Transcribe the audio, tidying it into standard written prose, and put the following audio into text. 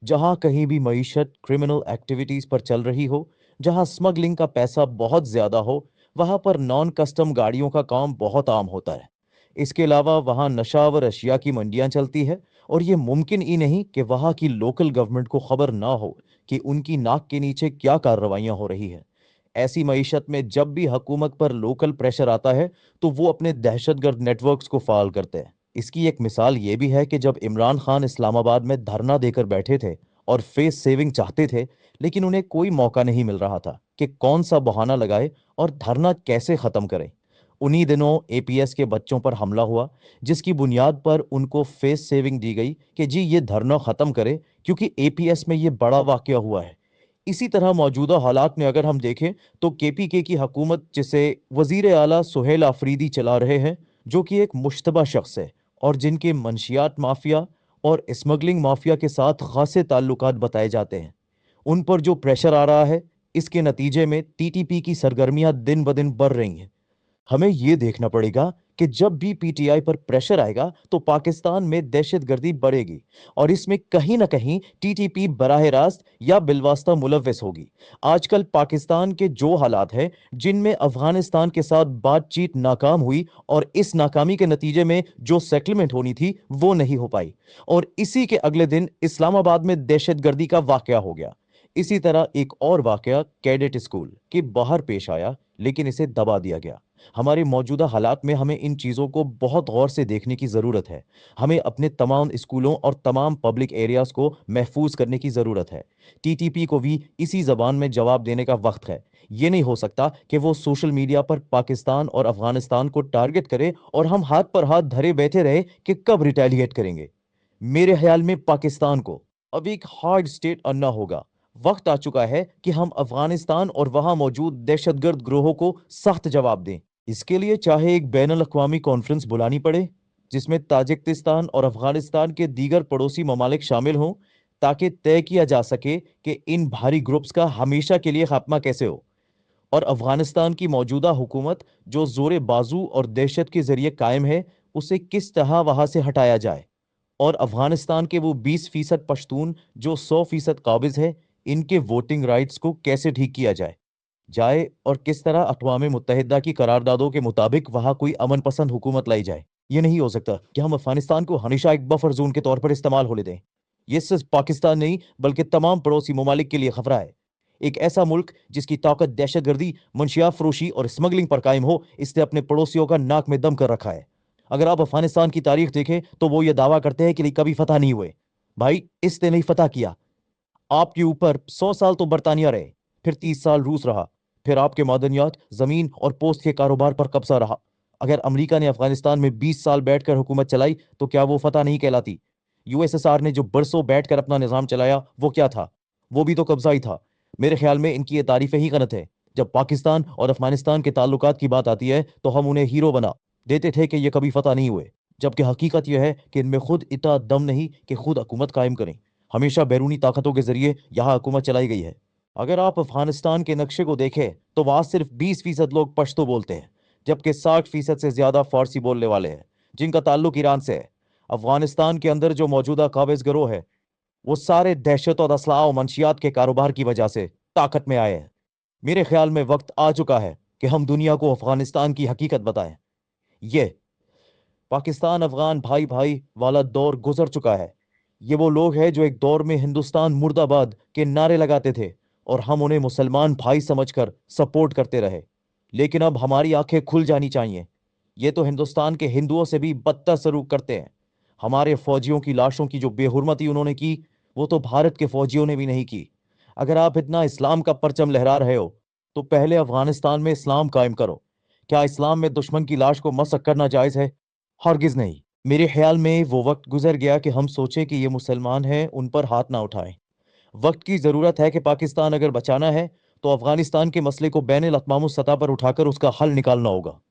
जहां कहीं भी मईशत क्रिमिनल एक्टिविटीज पर चल रही हो, जहां स्मगलिंग का पैसा बहुत ज्यादा हो, वहां पर नॉन कस्टम गाड़ियों का काम बहुत आम होता है। इसके अलावा वहां नशा व अशिया की मंडियां चलती है, और ये मुमकिन ही नहीं कि वहां की लोकल गवर्नमेंट को खबर ना हो कि उनकी नाक के नीचे क्या कार्रवाइयां हो रही है। ऐसी मईशत में जब भी हुकूमत पर लोकल प्रेशर आता है, तो वो अपने दहशतगर्द नेटवर्क्स को फाल करते हैं। इसकी एक मिसाल ये भी है कि जब इमरान खान इस्लामाबाद में धरना देकर बैठे थे और फेस सेविंग चाहते थे, लेकिन उन्हें कोई मौका नहीं मिल रहा था कि कौन सा बहाना लगाए और धरना कैसे खत्म करें। उन्हीं दिनों एपीएस के बच्चों पर हमला हुआ, जिसकी बुनियाद पर उनको फेस सेविंग दी गई कि जी ये धरना खत्म करे, क्योंकि एपीएस में ये बड़ा वाकया हुआ है। इसी तरह मौजूदा हालात में अगर हम देखें, तो केपीके की हुकूमत, जिसे वजीर आला सुहेल आफरीदी चला रहे हैं, जो कि एक मुश्तबा शख्स है और जिनके मंशियात माफिया और स्मगलिंग माफिया के साथ खासे ताल्लुकात बताए जाते हैं, उन पर जो प्रेशर आ रहा है, इसके नतीजे में टीटीपी की सरगर्मियां दिन ब दिन बढ़ रही हैं। हमें यह देखना पड़ेगा कि जब भी पीटीआई पर प्रेशर आएगा, तो पाकिस्तान में दहशतगर्दी बढ़ेगी, और इसमें कहीं ना कहीं टीटीपी बराह रास्त या बिलवास्ता मुलव्वस होगी। आजकल पाकिस्तान के जो हालात हैं, जिनमें अफगानिस्तान के साथ बातचीत नाकाम हुई, और इस नाकामी के नतीजे में जो सेटलमेंट होनी थी वो नहीं हो पाई, और इसी के अगले दिन इस्लामाबाद में दहशतगर्दी का वाकया हो गया। इसी तरह एक और वाकया कैडेट स्कूल के बाहर पेश आया, लेकिन इसे दबा दिया गया। हमारे मौजूदा हालात में हमें इन चीज़ों को बहुत गौर से देखने की ज़रूरत है। हमें अपने तमाम स्कूलों और तमाम पब्लिक एरियाज को महफूज करने की ज़रूरत है। टीटीपी को भी इसी ज़बान में जवाब देने का वक्त है। ये नहीं हो सकता कि वो सोशल मीडिया पर पाकिस्तान और अफगानिस्तान को टारगेट करे और हम हाथ पर हाथ धरे बैठे रहे कि कब रिटेलिएट करेंगे। मेरे ख्याल में पाकिस्तान को अब एक हार्ड स्टेट अन्ना होगा। वक्त आ चुका है कि हम अफगानिस्तान और वहां मौजूद दहशतगर्द ग्रोहों को सख्त जवाब दें। इसके लिए चाहे एक बैन अवी कॉन्फ्रेंस बुलानी पड़े, जिसमें ताजिकिस्तान और अफगानिस्तान के दीगर पड़ोसी ममालिक शामिल हों, ताकि तय किया जा सके कि इन भारी ग्रुप्स का हमेशा के लिए खात्मा कैसे हो, और अफगानिस्तान की मौजूदा हुकूमत जो जोर बाजू और दहशत के जरिए कायम है, उसे किस तरह वहां से हटाया जाए, और अफगानिस्तान के वो 20% पश्तून जो 100% काबिज है, इनके वोटिंग राइट्स को कैसे ठीक किया जाए और किस तरह अक़वाम मुत्तहिदा की करारदादों के मुताबिक वहां कोई अमन पसंद हुकूमत लाई जाए। ये नहीं हो सकता कि हम अफगानिस्तान को हमेशा एक बफर जोन के तौर पर इस्तेमाल होने दें। ये सिर्फ पाकिस्तान नहीं, बल्कि तमाम पड़ोसी ममालिक के लिए खतरा है। एक ऐसा मुल्क जिसकी ताकत दहशतगर्दी, मंशियात फरोशी और स्मगलिंग पर कायम हो, इसने अपने पड़ोसियों का नाक में दम कर रखा है। अगर आप अफगानिस्तान की तारीख देखें, तो वो ये दावा करते हैं कि कभी फतह नहीं हुए। भाई, इसने नहीं फतह किया। आपके ऊपर 100 साल तो बरतानिया रहे, फिर 30 साल रूस रहा, फिर आपके मादनियात, जमीन और पोस्ट के कारोबार पर कब्जा रहा। अगर अमेरिका ने अफगानिस्तान में 20 साल बैठकर हुकूमत चलाई, तो क्या वो फतह नहीं कहलाती? यूएसएसआर ने जो बरसों बैठकर अपना निजाम चलाया, वो क्या था? वो भी तो कब्जा ही था। मेरे ख्याल में इनकी ये तारीफें ही गलत है। जब पाकिस्तान और अफगानिस्तान के ताल्लुकात की बात आती है, तो हम उन्हें हीरो बना देते थे कि ये कभी फतह नहीं हुए, जबकि हकीकत यह है कि इनमें खुद इतना दम नहीं कि खुद हुकूमत कायम करें। हमेशा बैरूनी ताकतों के जरिए यहाँ हुकूमत चलाई गई है। अगर आप अफगानिस्तान के नक्शे को देखें, तो वहां सिर्फ 20% लोग पश्तो बोलते हैं, जबकि 60% से ज्यादा फारसी बोलने वाले हैं, जिनका ताल्लुक ईरान से है। अफगानिस्तान के अंदर जो मौजूदा काबिज गिरोह है, वो सारे दहशत और असलाह और मंशियात के कारोबार की वजह से ताकत में आए हैं। मेरे ख्याल में वक्त आ चुका है कि हम दुनिया को अफगानिस्तान की हकीकत बताएं। ये पाकिस्तान अफगान भाई भाई वाला दौर गुजर चुका है। ये वो लोग हैं जो एक दौर में हिंदुस्तान मुर्दाबाद के नारे लगाते थे, और हम उन्हें मुसलमान भाई समझकर सपोर्ट करते रहे। लेकिन अब हमारी आंखें खुल जानी चाहिए। ये तो हिंदुस्तान के हिंदुओं से भी बदतर सलूक करते हैं। हमारे फौजियों की लाशों की जो बेहुरमती उन्होंने की, वो तो भारत के फौजियों ने भी नहीं की। अगर आप इतना इस्लाम का परचम लहरा रहे हो, तो पहले अफगानिस्तान में इस्लाम कायम करो। क्या इस्लाम में दुश्मन की लाश को मसक करना जायज है? हरगिज नहीं। मेरे ख्याल में वो वक्त गुजर गया कि हम सोचें कि ये मुसलमान हैं, उन पर हाथ ना उठाएं। वक्त की जरूरत है कि पाकिस्तान अगर बचाना है, तो अफगानिस्तान के मसले को बैन अल अक़वाम सतह पर उठाकर उसका हल निकालना होगा।